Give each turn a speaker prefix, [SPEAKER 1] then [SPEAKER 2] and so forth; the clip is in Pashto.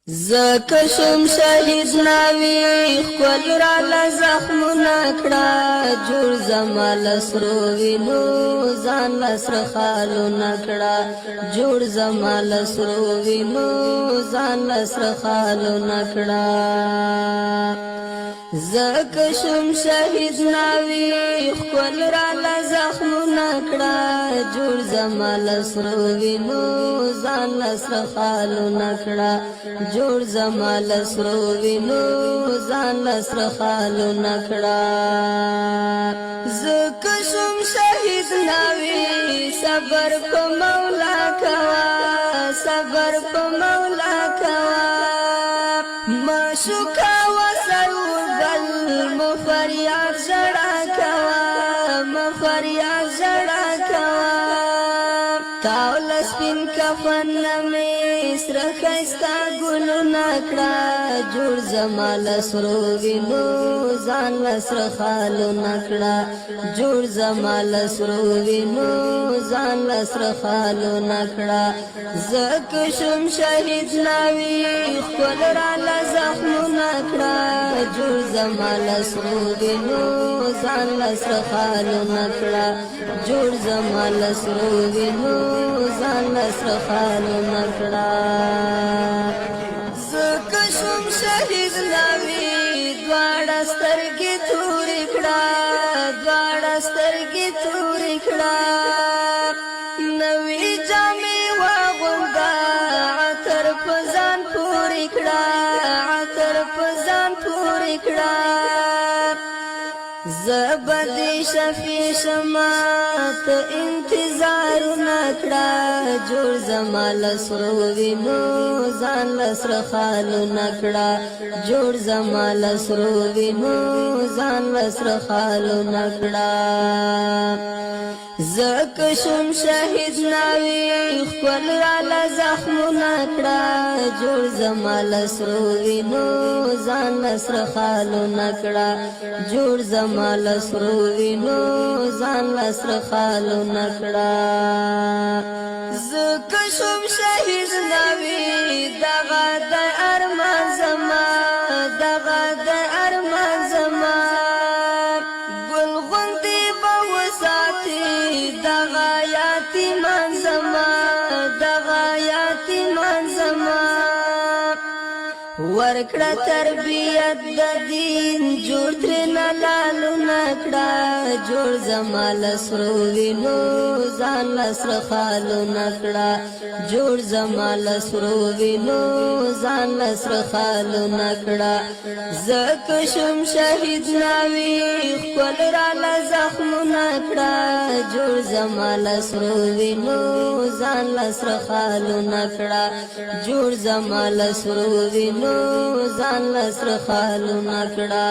[SPEAKER 1] زکشم شهید ناوی خپل را لزخم نکڑا جوړ زمال سرو وینو ځان لسر خالو نکڑا جوړ زمال سرو وینو ځان لسر خالو نکڑا زکشم شهید ناوی خپل را لزخم نکڑا جوړ زمال سرو وینو ځان لسر خالو نکڑا جوړ زمال سرو وینو ځان لسر خالو نکڑا زکشم شهید ناوی صبر په مولا کوا صبر په مولا کوا مشکا وسرور بل مفریاد زړه کوا مفریاد زړه کوا تاول سپین کفن نمی سر خیستا گلو نکڑا جوړ زمال سرو وینو ځان لسر خالو نکڑا جوړ زمال سرو وینو ځان لسر خالو نکڑا زکشم شهید ناوی خپل را لزخم نکڑا جوړ زمال سرو وینو ځان لسر خالو نکڑا جوړ زمال سرو وینو ځان لسر خالو نکڑا زکشم شهید ناوی دواړه سترګې تورې کړه دواړه سترګې تورې کړه نوې جامې واغونده عطر په ځان پورې کړه عطر په ځان پورې کړه زبدی شفی شمات انتظار نکڑا جوړ زمال سرو وینو ځان لسر خالو نکڑا جوړ زمال سرو وینو ځان لسر خالو نکڑا زکشم شهید ناوی خپل را لزخم نکڑا جوړ زمال سرو وینو ځان لسر خالو نکڑا جوړ زمال سرو وینو ځان لسر خالو نکڑا زکشم شهید ناوی دغه د ارمان زما دغه د ارمان زما ګل غوندې به وساتي دغه یتیمان زما دغه یتیمان زما ورکړه تربیت د دین جوړ ترنه لالو نکړه جوړ زمال سرو وینو ځان لسر خالو نکړه جوړ زمال سرو وینو ځان لسر خالو نکړه زکشم شهید ناوی خپل را لزخم نکړه جوړ زمال سرو وینو ځان لسر خالو نکړه جوړ زمال سرو وینو ځان لسر خالو نکڑا